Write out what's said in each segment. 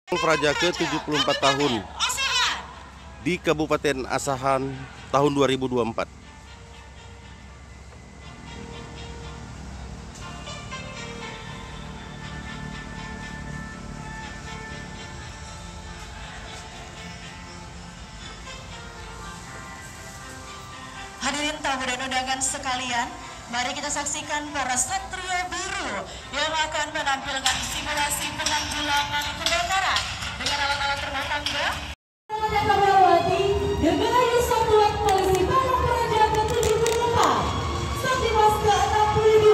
Praja ke-74 tahun di Kabupaten Asahan tahun 2024. Hadirin tamu dan undangan sekalian, mari kita saksikan para Satria Biru yang akan menampilkan simulasi penanggulangan kebakaran dengan alat-alat rumah tangga. Kamerawati, Dirgahayu Satuan Polisi Pamong Praja ke-74, Satdimas ke-62,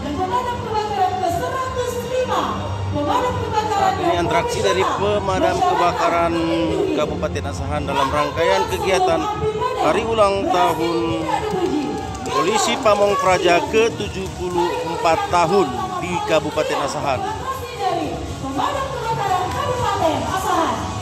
dan pemadam kebakaran ke-105. Pemadam kebakaran ini atraksi dari pemadam kebakaran Kabupaten Asahan dalam rangkaian kegiatan hari ulang tahun Polisi Pamong Praja ke-74 tahun di Kabupaten Asahan. Pemadam kebakaran Kabupaten Asahan.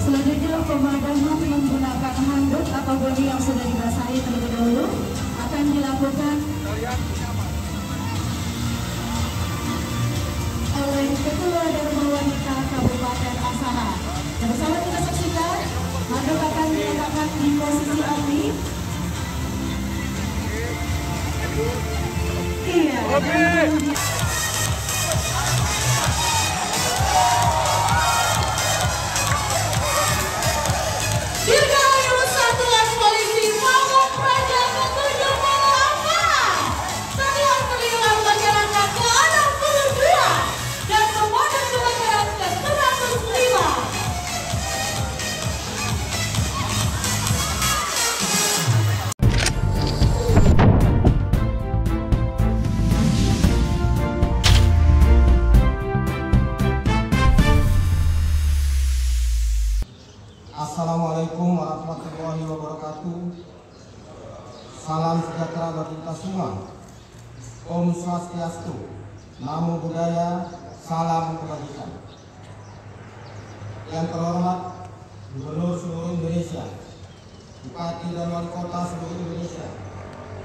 Selanjutnya pemadaman menggunakan handuk atau bodi yang sudah dibasahi terlebih dahulu akan dilakukan oleh Ketua Dharma Wanita Kabupaten Asahan. Dan bersama kita saksikan handuk akan diletakkan di posisi api. Iya. Dirgahayu Satuan Polisi Pamong Praja ke-74, Satuan Perlindungan Masyarakat ke-62, dan Pemadam Kebakaran ke-105. Assalamualaikum warahmatullahi wabarakatuh. Salam sejahtera bagi kita semua. Om Swastiastu, Namo Buddhaya, salam kebajikan. Yang terhormat Gubernur seluruh Indonesia, Bupati dan Wali Kota seluruh Indonesia,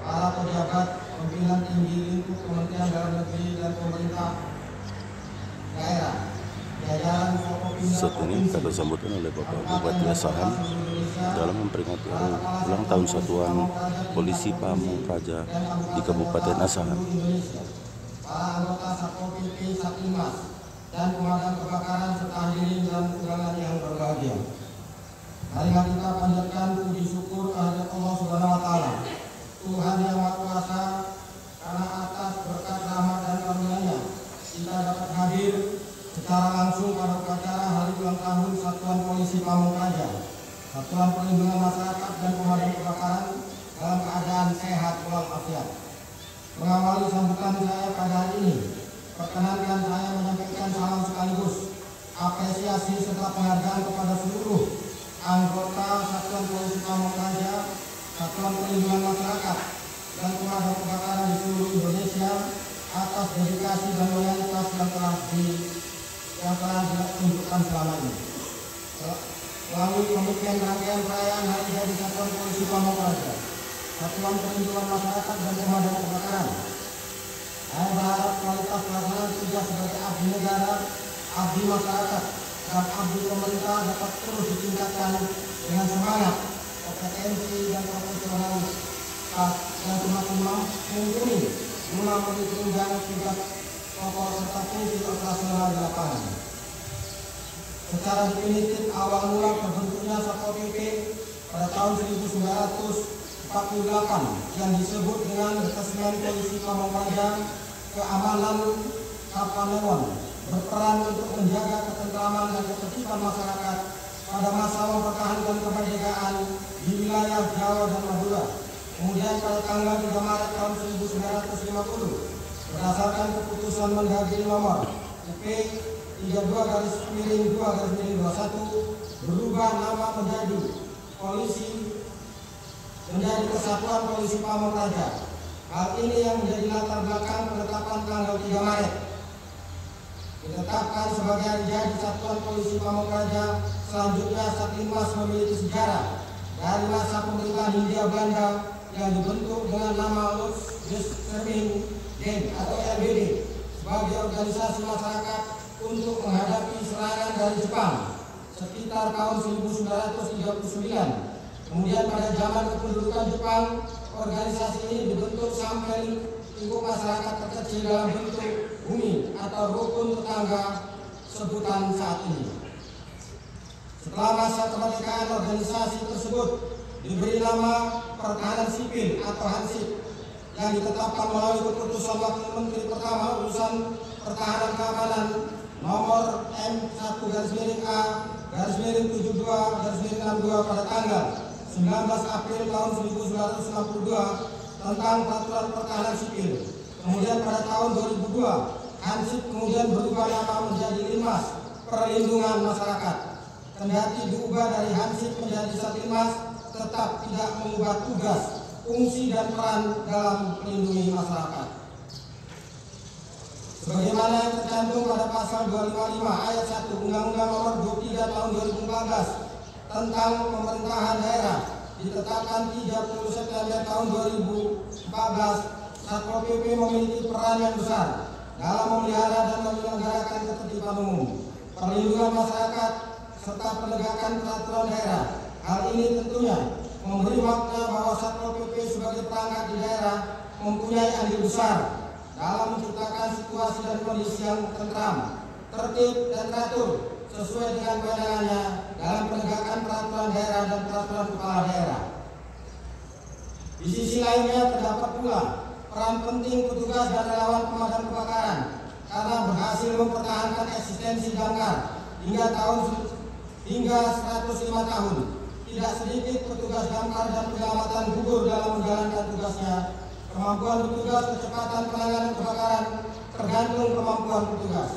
para pejabat pimpinan tinggi lingkup Kementerian Dalam Negeri dan pemerintah daerah, jajaran Forkopimda Saat ini kita disambutkan oleh Bapak Bupati Asahan dalam memperingati hari ulang tahun Satuan Polisi Pamong Praja di Kabupaten Asahan. Para anggota Satpol PP, Satdimas, dan pemadam kebakaran serta hadirin dalam undangan yang berbahagia. Marilah kita panjatkan puji syukur kehadirat Allah Subhanahu wa Ta'ala, Tuhan yang Maha Kuasa, karena atas berkat rahmat dan karunia-Nya kita dapat hadir secara langsung pada upacara hari ulang tahun Satuan Polisi Pamong Praja, Satuan Perlindungan Masyarakat dan Pemadam Kebakaran dalam keadaan sehat walafiat. Mengawali sambutan saya pada hari ini, perkenankan saya menyampaikan salam sekaligus apresiasi serta penghargaan kepada seluruh anggota Satuan Polisi Pamong Praja, Satuan Perlindungan Masyarakat, dan Pemadam Kebakaran di seluruh Indonesia atas dedikasi dan loyalitas yang telah ditunjukkan selama ini. Melalui pembukaan rangkaian perayaan Hari Jadi Satuan Polisi Pamong Praja, Satuan Perlindungan Masyarakat dan Pemadam Kebakaran, saya berharap kualitas pelaksanaan tugas sebagai abdi negara, abdi masyarakat, dan abdi pemerintah dapat terus ditingkatkan dengan semangat, kompetensi dan profesionalitas yang semakin mumpuni guna menunjang tingkat pokok serta fungsi operasional di lapangan. Secara definitif, awal mula terbentuknya Satpol PP pada tahun 1948 yang disebut dengan Detesmen Polisi Pamong Praja Keamanan Kapanewon berperan untuk menjaga ketentraman dan ketertiban masyarakat pada masa mempertahankan kemerdekaan di wilayah Jawa dan Madura. Kemudian pada tanggal 3 Maret tahun 1950 berdasarkan keputusan Mendagri nomor UP 3 32/2/21 berubah nama menjadi Kesatuan Polisi Pamong Praja. Hal ini yang menjadi latar belakang penetapan tanggal 3 Maret. Ditetapkan sebagai hari jadi Satuan Polisi Pamong Praja. Selanjutnya Satlinmas memiliki sejarah dari masa pemerintahan Hindia Belanda yang dibentuk dengan nama Loesdrechtserming atau LBD sebagai organisasi masyarakat untuk menghadapi serangan dari Jepang sekitar tahun 1939. Kemudian pada zaman kependudukan Jepang, organisasi ini dibentuk sampai lingkup masyarakat terkecil dalam bentuk bumi atau rukun tetangga sebutan saat ini. Setelah masa kemerdekaan, organisasi tersebut diberi nama Pertahanan Sipil atau Hansip yang ditetapkan melalui keputusan Wakil Menteri Pertama Urusan Pertahanan Keamanan nomor M1-A/72/62 pada tanggal 19 April tahun 1962 tentang peraturan pertahanan sipil. Kemudian pada tahun 2002, Hansip kemudian berubah nama menjadi Linmas Perlindungan Masyarakat. Kendati diubah dari Hansip menjadi Satlinmas, tetap tidak mengubah tugas, fungsi dan peran dalam melindungi masyarakat. Sebagaimana yang tercantum pada pasal 255 ayat 1 Undang-Undang Nomor 23 Tahun 2014 tentang pemerintahan daerah, ditetapkan 30 September tahun 2014, Satpol PP memiliki peran yang besar dalam memelihara dan menyelenggarakan ketertiban umum, perlindungan masyarakat, serta penegakan peraturan daerah. Hal ini tentunya memberi makna bahwa Satpol PP sebagai perangkat di daerah mempunyai andil besar dalam menciptakan situasi dan kondisi yang tentram, tertib dan teratur sesuai dengan kewenangannya dalam penegakan peraturan daerah dan peraturan kepala daerah. Di sisi lainnya terdapat pula peran penting petugas dan relawan pemadam kebakaran karena berhasil mempertahankan eksistensi damkar hingga 105 tahun. Tidak sedikit petugas damkar dan penyelamatan gugur dalam menjalankan tugasnya. Kemampuan petugas, kecepatan penanganan kebakaran tergantung kemampuan petugas.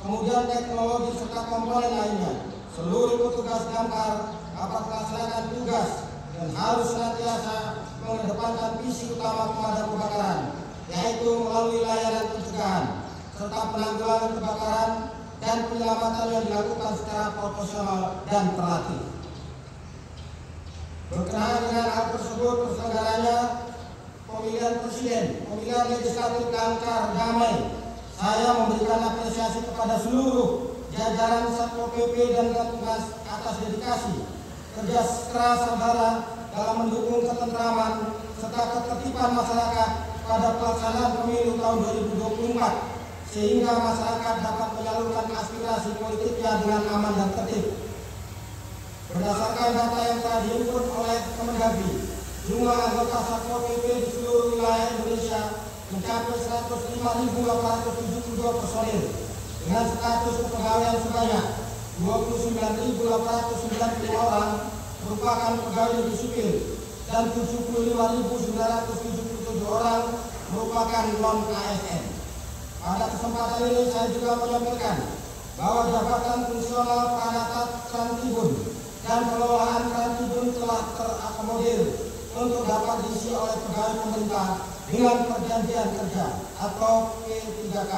Kemudian teknologi serta komponen lainnya. Seluruh petugas damkar dapat melaksanakan tugas dan harus senantiasa mengedepankan visi utama pemadam kebakaran, yaitu melalui layanan pencegahan serta penanggulangan kebakaran dan penyelamatan yang dilakukan secara profesional dan terlatih. Berkenaan dengan hal tersebut, terselenggaranya pemilihan presiden, pemilihan legislatif lancar damai, saya memberikan apresiasi kepada seluruh jajaran Satpol PP dan petugas atas dedikasi, kerja keras saudara dalam mendukung ketentraman serta ketertiban masyarakat pada pelaksanaan pemilu tahun 2024, sehingga masyarakat dapat menyalurkan aspirasi politiknya dengan aman dan tertib. Berdasarkan data yang telah dihimpun oleh Kemendagri, jumlah anggota Satpol PP di seluruh wilayah Indonesia mencapai 105.872 personil dengan status kepegawaian sebanyak 29.895 orang merupakan pegawai negeri sipil dan 75.977 orang merupakan non-ASN. Pada kesempatan ini saya juga menyampaikan bahwa jabatan fungsional Panatat Trantibun dan pengelolaan Trantibun telah terakomodir untuk dapat diisi oleh pegawai pemerintah dengan perjanjian kerja atau P3K.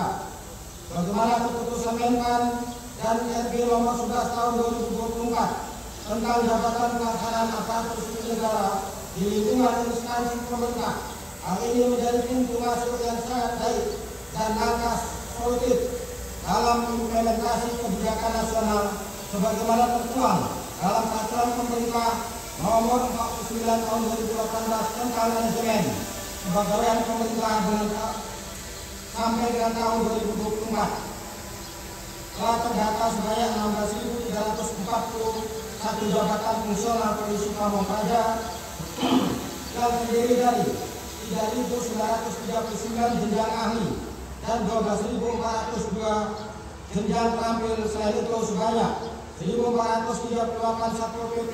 Bagaimana keputusan Menpan dan RB nomor 11 tahun 2024 tentang jabatan pelaksanaan aparatur sipil negara di lingkungan instansi pemerintah. Hal ini menjadi pintu masuk yang sangat baik dan langkah solutif dalam implementasi kebijakan nasional sebagaimana tertuang dalam peraturan pemerintah nomor 49 tahun 2018 tentang manajemen kepegawaian pemerintah sampai dengan tahun 2024. Telah terdata sebanyak 16.341 jabatan fungsional Polisi Pamong Praja yang terdiri dari 3.939 jenjang ahli dan 12.402 jenjang terampil. Selain itu sebanyak 1.438 Satpol PP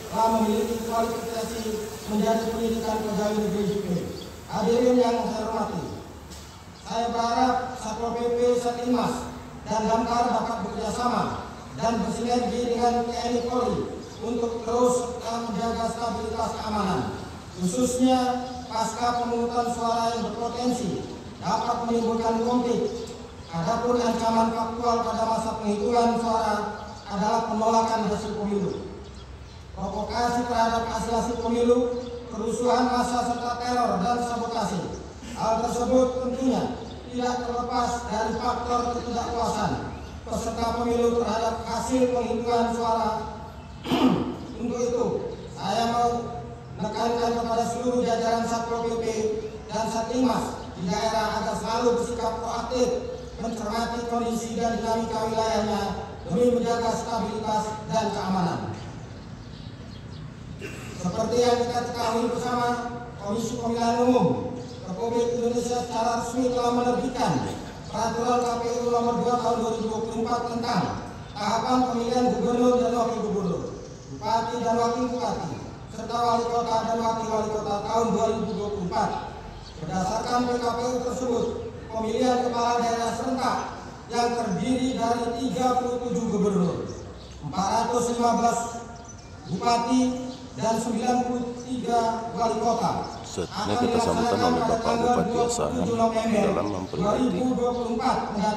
telah memiliki kualifikasi menjadi pendidikan pegawai negeri sipil. Hadirin yang saya hormati, saya berharap Satpol PP, Satlinmas, dan Damkar dapat bekerjasama dan bersinergi dengan TNI Polri untuk terus menjaga stabilitas keamanan, khususnya pasca pemungutan suara yang berpotensi dapat menimbulkan konflik. Adapun ancaman faktual pada masa penghitungan suara adalah penolakan hasil pemilu, provokasi terhadap hasil pemilu, kerusuhan massa serta teror dan sabotase. Hal tersebut tentunya tidak terlepas dari faktor ketidakpuasan peserta pemilu terhadap hasil penghitungan suara. Untuk itu, saya mau menekankan kepada seluruh jajaran Satpol PP dan Satlimas di daerah agar selalu bersikap proaktif, mencermati kondisi dan dinamika wilayahnya demi menjaga stabilitas dan keamanan. Seperti yang kita ketahui bersama, Komisi Pemilihan Umum Republik Indonesia secara resmi telah menerbitkan Peraturan KPU Nomor 2 Tahun 2024 tentang tahapan pemilihan gubernur dan wakil gubernur, bupati dan wakil bupati, serta wali kota dan wakil wali kota tahun 2024. Berdasarkan PKPU tersebut, pemilihan kepala daerah serentak yang terdiri dari 37 gubernur, 415 bupati, dan 93 wali kota Setelah kita sambutan oleh Bapak Bupati Asahan dalam memperingati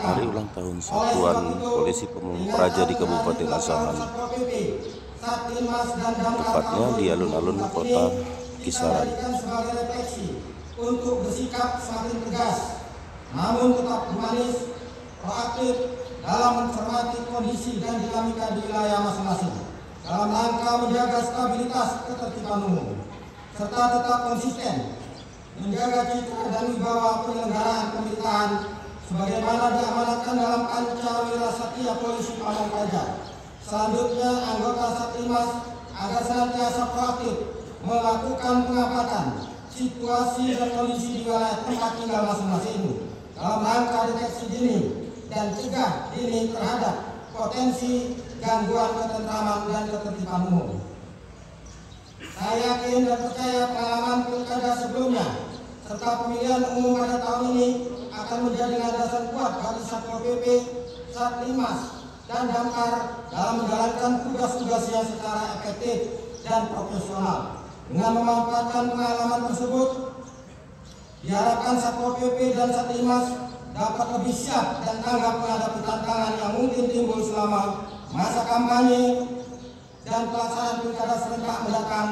hari ulang tahun Satuan Polisi Pamung Praja di Kabupaten Asahan, tepatnya di alun-alun kota Kisaran. Untuk bersikap semakin tegas, namun tetap humanis, proaktif dalam mencermati kondisi dan dinamika di wilayah masing-masing, dalam rangka menjaga stabilitas ketertiban umum, serta tetap konsisten menjaga citra dan wibawa penyelenggaraan pemerintahan sebagaimana diamanatkan dalam Pancawira Satya Polisi Pamung Praja. Selanjutnya, anggota Satlimas agar senantiasa proaktif melakukan pengamatan situasi dan kondisi di wilayah tempat tinggal masing-masing dalam rangka deteksi dini dan cegah dini terhadap potensi gangguan ketentraman dan ketertiban umum. Saya yakin dan percaya pengalaman pilkada sebelumnya serta pemilihan umum pada tahun ini akan menjadi landasan kuat bagi Satpol PP, Satlimas, dan Damkar dalam menjalankan tugas-tugasnya secara efektif dan profesional. Dengan memanfaatkan pengalaman tersebut, diharapkan Satpol PP dan Satlimas dapat lebih siap dan tanggap menghadapi tantangan yang mungkin timbul selama masa kampanye dan pelaksanaan pilkada serentak mendatang.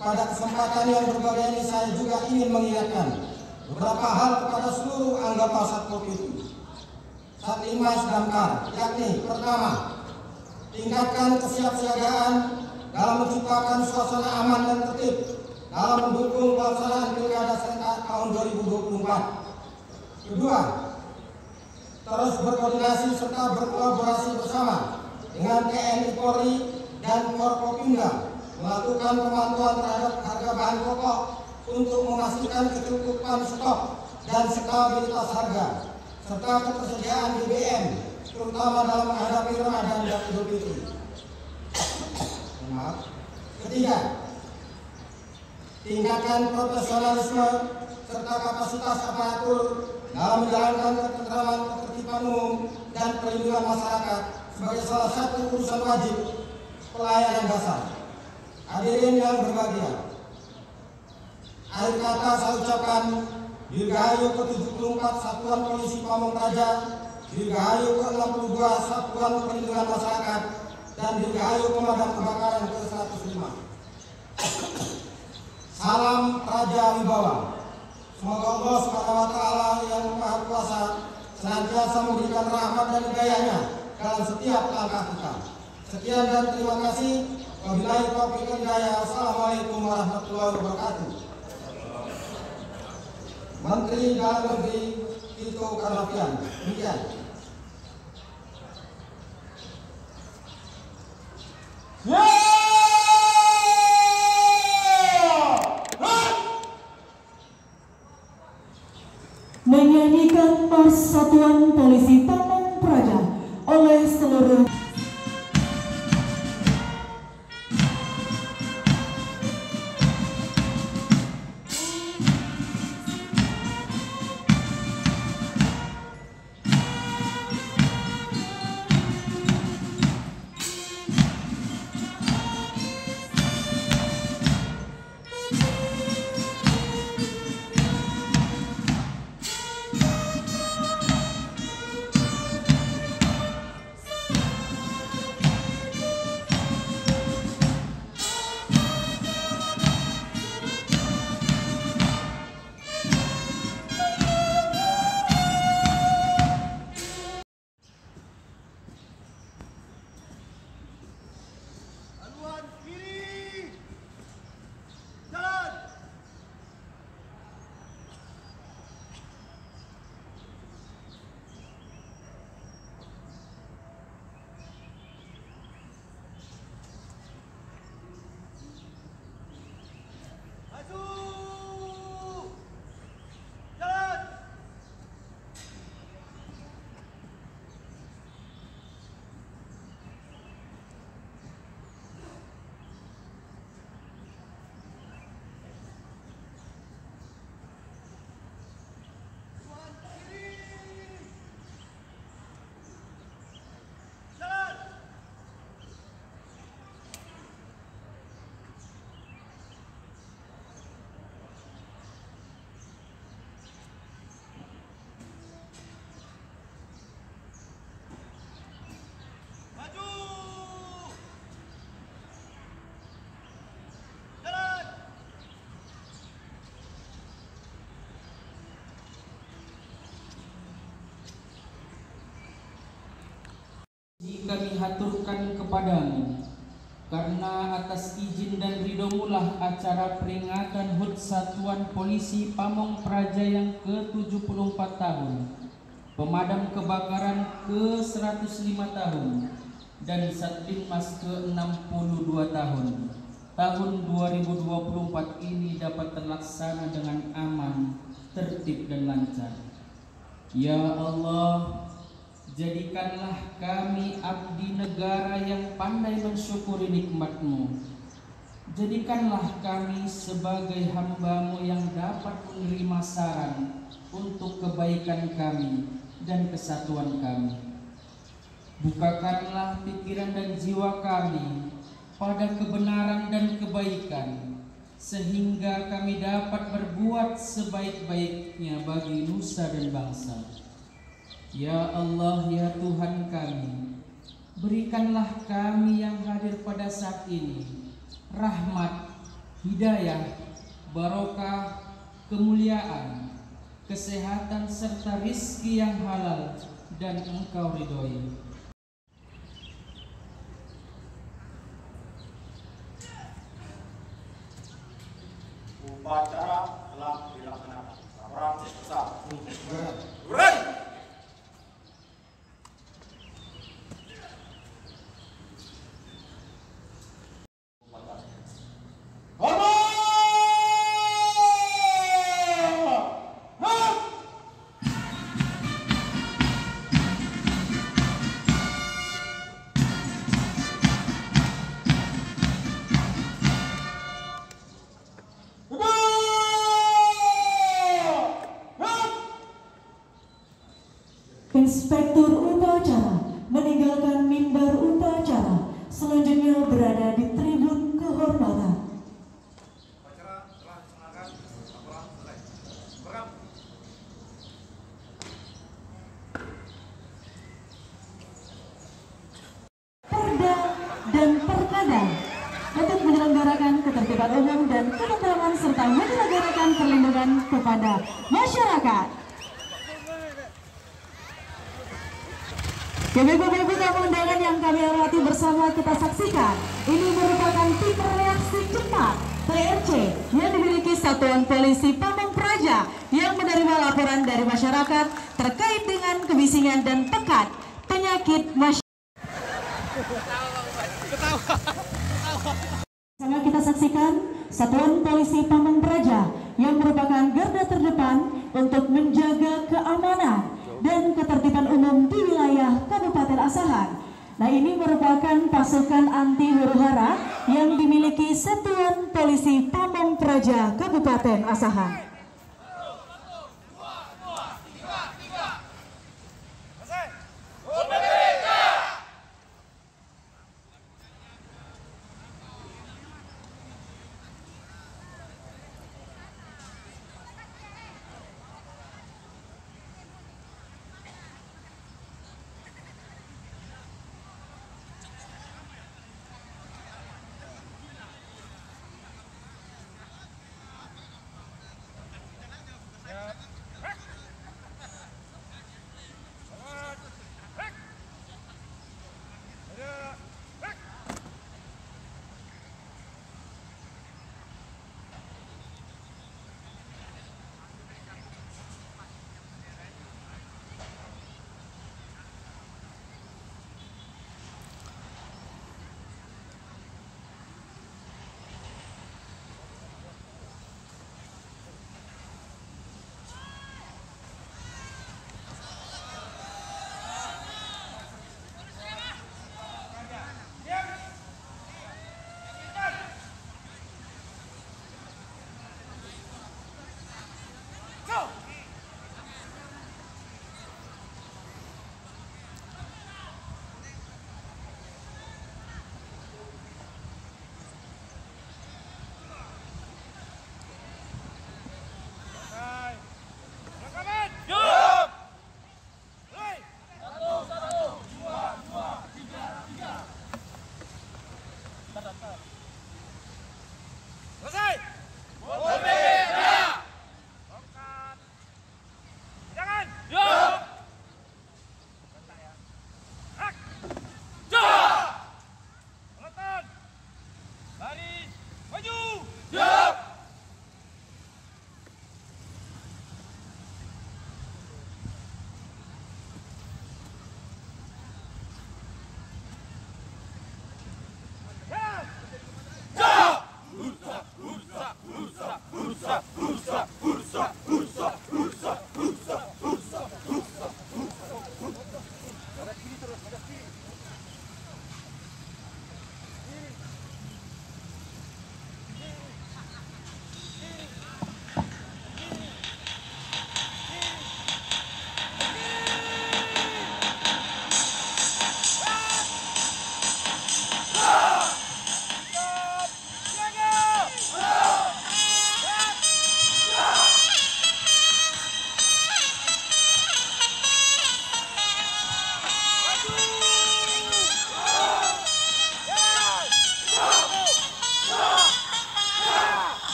Pada kesempatan yang berbahagia ini, saya juga ingin mengingatkan beberapa hal kepada seluruh anggota Satpol PP, Satlimas, Damkar, yakni pertama, tingkatkan kesiapsiagaan dalam menciptakan suasana aman dan tertib dalam mendukung pelaksanaan pilkada serentak tahun 2024. Kedua, terus berkoordinasi serta berkolaborasi bersama dengan TNI Polri dan Forkopimda melakukan pemantauan terhadap harga bahan pokok untuk memastikan kecukupan stok dan stabilitas harga serta ketersediaan BBM terutama dalam menghadapi Ramadan dan Idul Fitri. Ketiga, tingkatkan profesionalisme serta kapasitas aparatur dalam menjalankan ketentraman, ketertiban umum dan perlindungan masyarakat sebagai salah satu urusan wajib pelayanan dasar. Hadirin yang berbahagia, akhir kata saya ucapkan Dirgahayu ke-74 Satuan Polisi Pamung Praja, Dirgahayu ke-62 Satuan Perlindungan Masyarakat, dan Dirgahayu Pemadam Kebakaran ke-105. Salam Praja Wibawa. Semoga Allah SWT yang Maha Kuasa senantiasa memberikan rahmat dan hidayahnya dalam setiap langkah kita. Sekian dan terima kasih. Wabillahi taufiq wal hidayah. Assalamualaikum warahmatullahi wabarakatuh. Menteri Dalam Negeri Tito Karnavian. Demikian. Menyanyikan Mars Satuan Polisi Pamung Praja oleh seluruh kami haturkan kepadamu, karena atas izin dan ridhomulah acara peringatan HUT Satuan Polisi Pamong Praja yang ke-74 tahun, Pemadam Kebakaran ke-105 tahun, dan Satlinmas ke-62 tahun 2024 ini dapat terlaksana dengan aman, tertib dan lancar. Ya Allah, jadikanlah kami abdi negara yang pandai mensyukuri nikmat-Mu. Jadikanlah kami sebagai hamba-Mu yang dapat menerima saran untuk kebaikan kami dan kesatuan kami. Bukakanlah pikiran dan jiwa kami pada kebenaran dan kebaikan, sehingga kami dapat berbuat sebaik-baiknya bagi nusa dan bangsa. Ya Allah, ya Tuhan kami, berikanlah kami yang hadir pada saat ini rahmat, hidayah, barokah, kemuliaan, kesehatan serta rizki yang halal dan Engkau ridhoi. Upacara telah dilaksanakan. Laporan besar. Inspektur upacara meninggalkan mimbar upacara, selanjutnya berada di tribun kehormatan. Upacara telah dilaksanakan. Laporan selesai. Berang. Perda dan Perkada untuk menyelenggarakan ketertiban umum dan ketentraman serta menyelenggarakan perlindungan kepada masyarakat. Bapak-ibu tamu undangan yang kami hormati, bersama kita saksikan, ini merupakan tipe reaksi cepat TRC yang dimiliki Satuan Polisi Pamong Praja yang menerima laporan dari masyarakat terkait dengan kebisingan dan pekat penyakit masyarakat. Sama kita saksikan Satuan Polisi Pamong Praja yang merupakan garda terdepan untuk menjaga keamanan dan ketertiban umum di wilayah Kabupaten Asahan. Nah, ini merupakan pasukan anti huru-hara yang dimiliki Satuan Polisi Pamong Praja Kabupaten Asahan.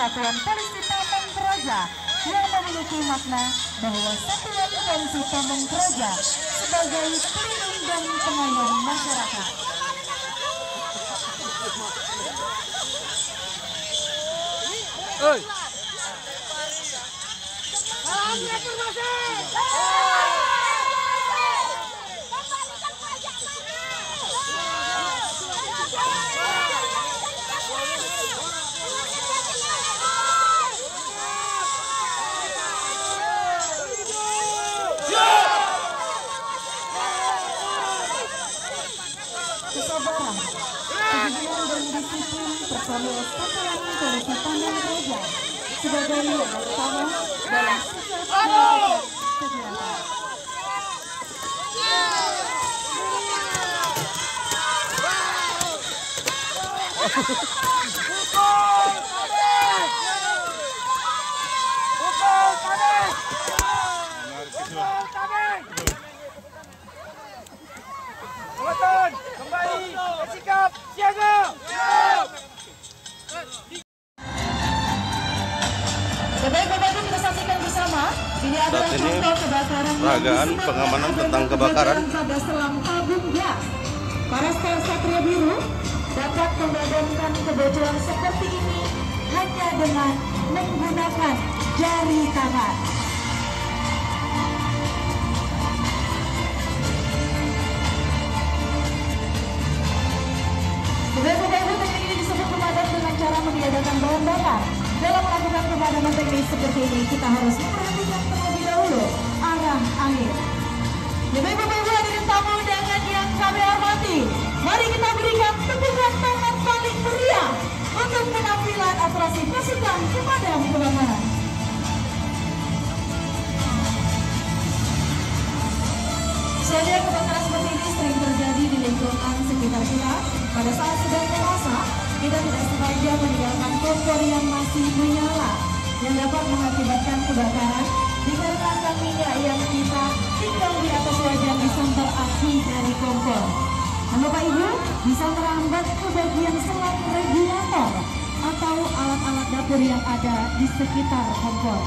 Satuan Polisi Pamong Praja yang memiliki makna bahwa Satuan Polisi Pamong Praja sebagai pelindung dan pengayom masyarakat. Salam reformasi. Kesabaran, kegigihan dan disiplin personil Satuan Polisi Pamong Praja sebagai yang pertama dalam sukses kegiatan. Komandan, kembali bersikap siaga. Bapak-bapak kita saksikan bersama. Ini adalah Saat ini contoh kebakaran peragaan pengamanan tentang kebakaran. pada selang tabung gas. Para Satria Biru dapat memadamkan kebocoran seperti ini hanya dengan menggunakan jari tangan. Beberapa teknik ini disebut pemadam dengan cara meniadakan bahan bakar. Dalam melakukan pemadaman teknis seperti ini, kita harus memperhatikan terlebih dahulu arah angin. Bapak-bapak hadirin tamu undangan yang kami hormati, mari kita berikan tepukan tangan paling meriah untuk penampilan operasi pasukan pemadam kebakaran. Sebenarnya kebakaran seperti ini sering terjadi di lingkungan sekitar kita. Pada saat sedang memasak, kita tidak sengaja meninggalkan kompor yang masih menyala, yang dapat mengakibatkan kebakaran dikarenakan minyak yang kita tinggal di atas wajan disambar api dari kompor. Dan Bapak Ibu bisa merambat ke bagian selang regulator atau alat-alat dapur yang ada di sekitar kompor.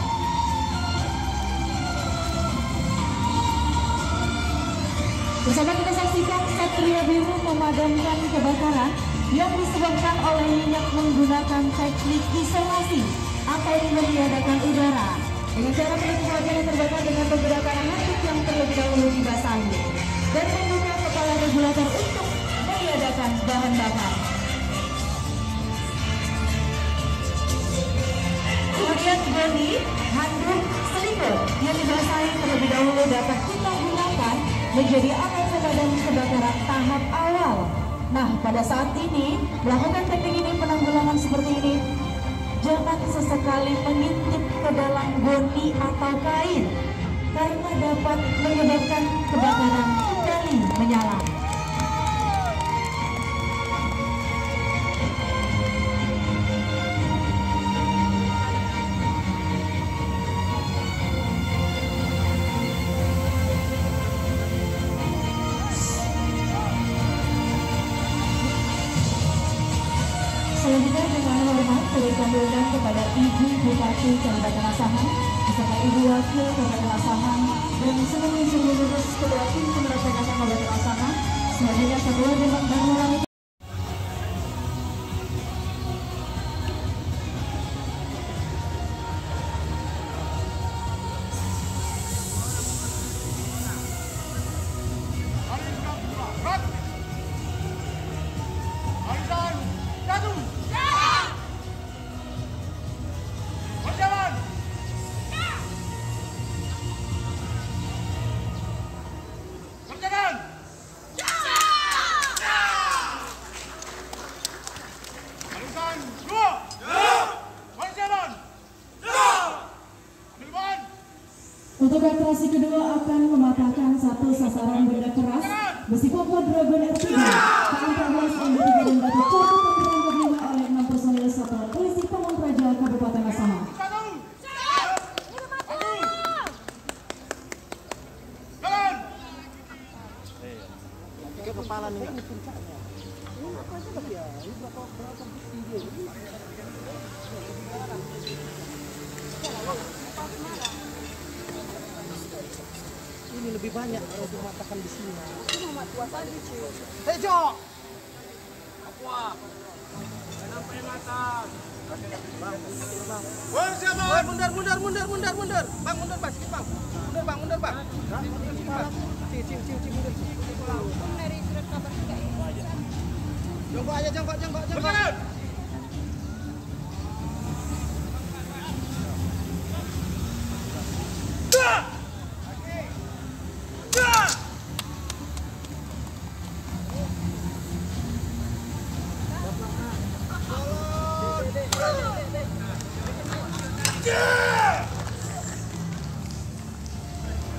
Bersama kita saksikan Satria Biru memadamkan kebakaran yang disebabkan oleh minyak menggunakan teknik isolasi atau meniadakan udara dengan cara menutup bagian yang terbakar dengan menggunakan handuk yang terlebih dahulu dibasahi dan membuka kepala regulator untuk meniadakan bahan bakar. Kemudian goni, handuk, selimut yang dibasahi terlebih dahulu dapat kita gunakan menjadi alat pemadam kebakaran tahap awal. Nah, pada saat ini melakukan teknik ini, penanggulangan seperti ini, jangan sesekali mengintip ke dalam goni atau kain karena dapat menyebabkan kebakaran kembali menyala. Selanjutnya dengan hormat turut kami undang kepada Ibu Bupati Kabupaten Asahan beserta Ibu Wakil Kabupaten Asahan dan seluruh ketua tim pemerintah Kabupaten Asahan. Selanjutnya kedua dengan bangunan Untuk operasi kedua akan mematahkan satu sasaran benda keras besi pokok Dragon R3 K14 M3 dan batu copot yang dirangkap oleh 6 personil Satuan Polisi Pamong Praja Kabupaten Asahan. Kepala nih. Berapa tinggi? lebih banyak kalau dimatakan di sini. Tejo. Apa? Sampai mata. Bang, siapa? Mundur. Bang, mundur, Bang. Sikit, Bang. Mundur, Bang. Cing, mundur. Dari surat kabar juga ya. Jongkok. Berjalan.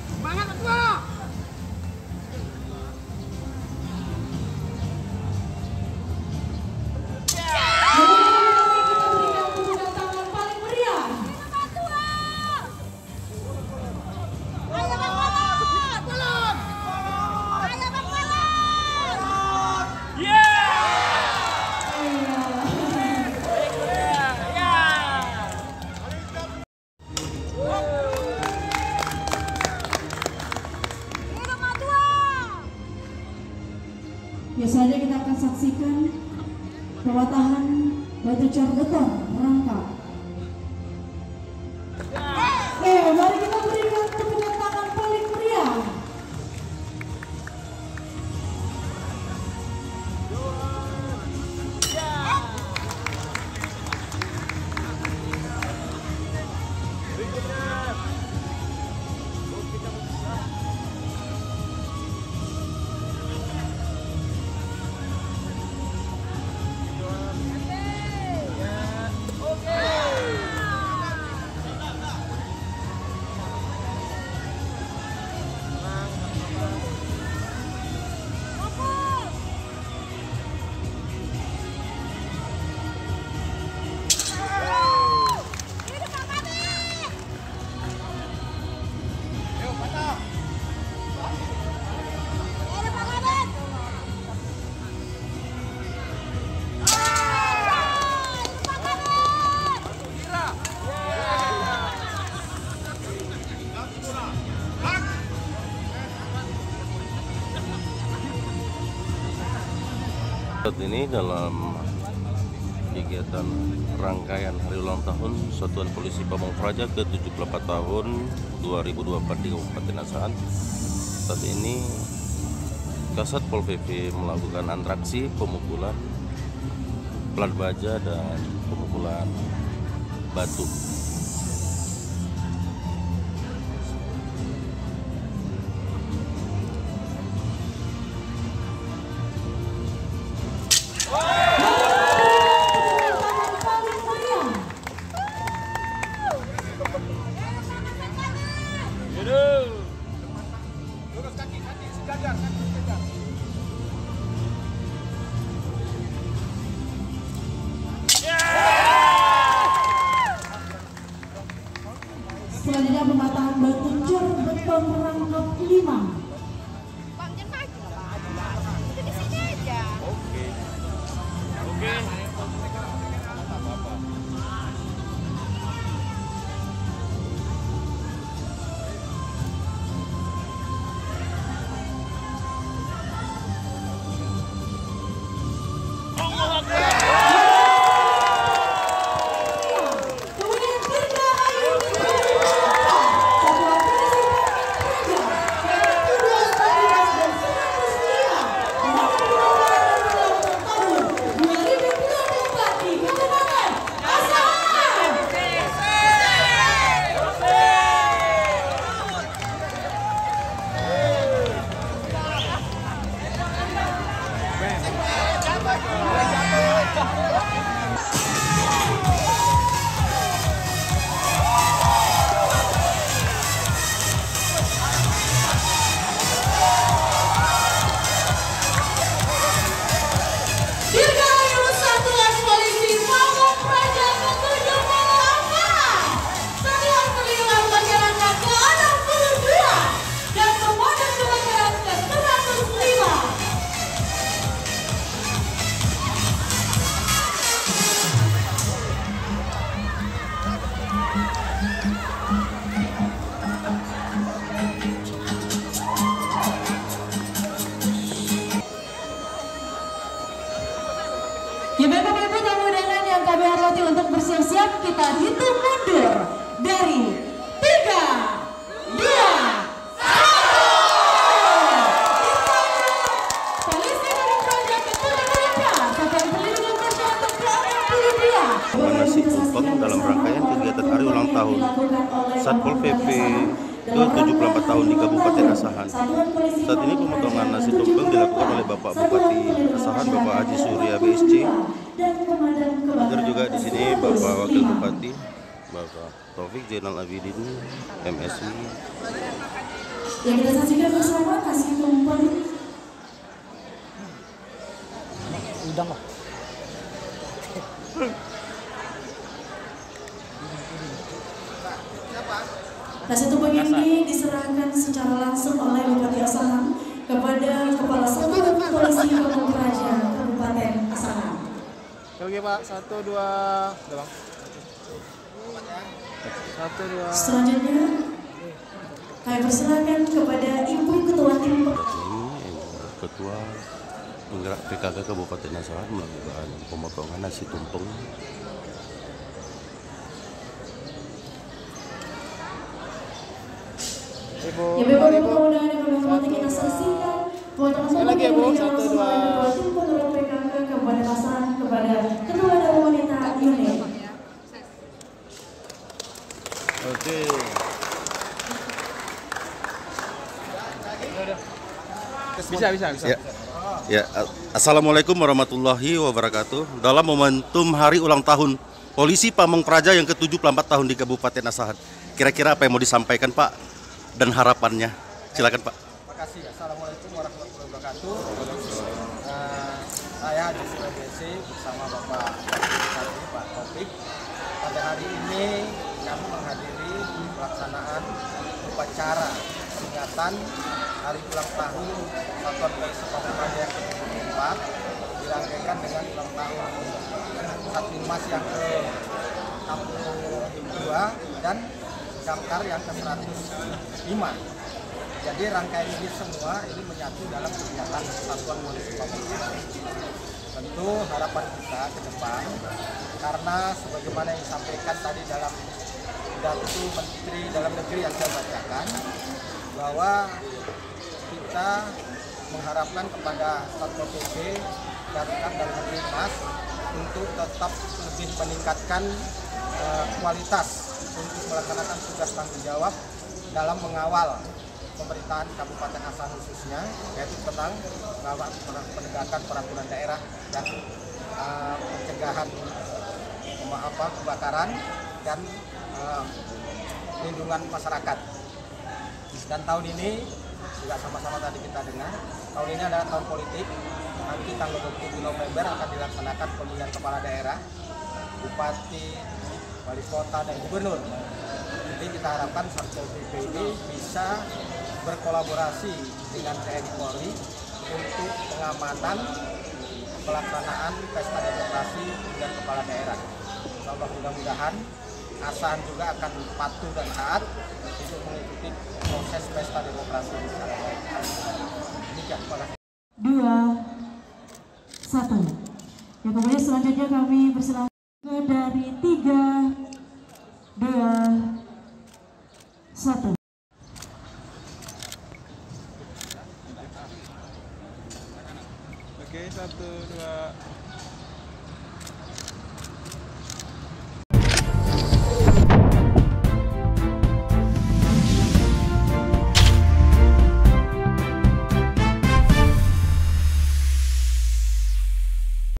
Semangat semua. Biasanya kita akan saksikan pelatahan batu car beton rangka. Mari kita berikan tepuk tangan paling meriah. Saat ini dalam kegiatan rangkaian hari ulang tahun Satuan Polisi Pamong Praja ke-74 tahun 2024 di Kabupaten Asahan. Saat ini Kasat Pol PP melakukan atraksi pemukulan plat baja dan pemukulan batu. Lurus kaki sejajar, sejajar. Selanjutnya pematahan batu car beton rangka 5. Bang, jangan maju lah, Bang. Udah di sini aja. Oke. Kemudian Tirta Ayu Satuan Polisi Pamong Praja dari 3, 2, 1. Polisi Pamong Praja ke-74, Satuan Perlindungan Masyarakat ke-62. Nasi tumpeng dalam rangkaian kegiatan hari ulang tahun Satpol PP ke-74 tahun di Kabupaten Asahan. Saat ini pemotongan nasi tumpeng dilakukan oleh Bapak Bupati Asahan, Bapak Haji Surya BSC. Hadir juga di sini Bapak Wakil Bupati, Bapak Taufik Zainal Abidin, MSI. Yang kita saksikan bersama nasi tumpeng. Udang lah. Nasi tumpeng ini diserahkan secara langsung oleh Bupati Asahan kepada Kepala Satuan Polisi Pamong Praja Kabupaten Asahan. Oke Pak, 1, 2, udah Bang. 1, 2. Selanjutnya kami persilakan kepada Ibu Ketua Tim Ketua Penggerak PKK Kabupaten Asahan melakukan pemotongan nasi tumpeng. Ya Bapak Ibu undangan yang kami hormati, kita saksikan potongan lagi ya Bu, 1, 2. Tim Penggerak PKK Kabupaten Asahan kepada Ketua dan Wanita Unit. Oke. Bisa. Ya, Assalamualaikum warahmatullahi wabarakatuh. Dalam momentum hari ulang tahun Polisi Pamong Praja yang ke-74 tahun di Kabupaten Asahan, kira-kira apa yang mau disampaikan Pak dan harapannya? Silakan Pak. Terima kasih. Assalamualaikum warahmatullahi wabarakatuh. Saya Haji Surya BSC bersama Bapak Pak Taufik. Pada hari ini kami menghadiri pelaksanaan upacara peringatan hari ulang tahun Satuan Polisi Pamong Praja yang ke-74, dirangkaikan dengan ulang tahun Satlimas yang ke-62 dan Damkar yang ke-105. Jadi rangkaian ini semua ini menyatu dalam kegiatan Satuan Polisi Pamong Praja. Tentu harapan kita ke depan, karena sebagaimana yang disampaikan tadi dalam pidato Menteri Dalam Negeri yang saya bacakan, bahwa kita mengharapkan kepada Satpol PP, Damkar dan Humas untuk tetap lebih meningkatkan kualitas untuk melaksanakan tugas tanggung jawab dalam mengawal pemerintahan Kabupaten Asahan khususnya, yaitu tentang penegakan peraturan daerah dan pencegahan kebakaran dan lindungan masyarakat. Dan tahun ini juga sama-sama tadi kita dengar, tahun ini adalah tahun politik. Nanti tanggal 27 November akan dilaksanakan pemilihan kepala daerah, bupati, wali kota, dan gubernur. Jadi kita harapkan Satpol PP ini bisa berkolaborasi dengan TNI Polri untuk pengamanan pelaksanaan pesta demokrasi dan kepala daerah. Insyaallah mudah-mudahan Asahan juga akan patuh dan taat untuk mengikuti proses pesta demokrasi secara baik. Demikian, terima kasih. 2, 1. Ya, kemudian selanjutnya kami persilakan dari 3, 2, 1. Oke, 1, 2.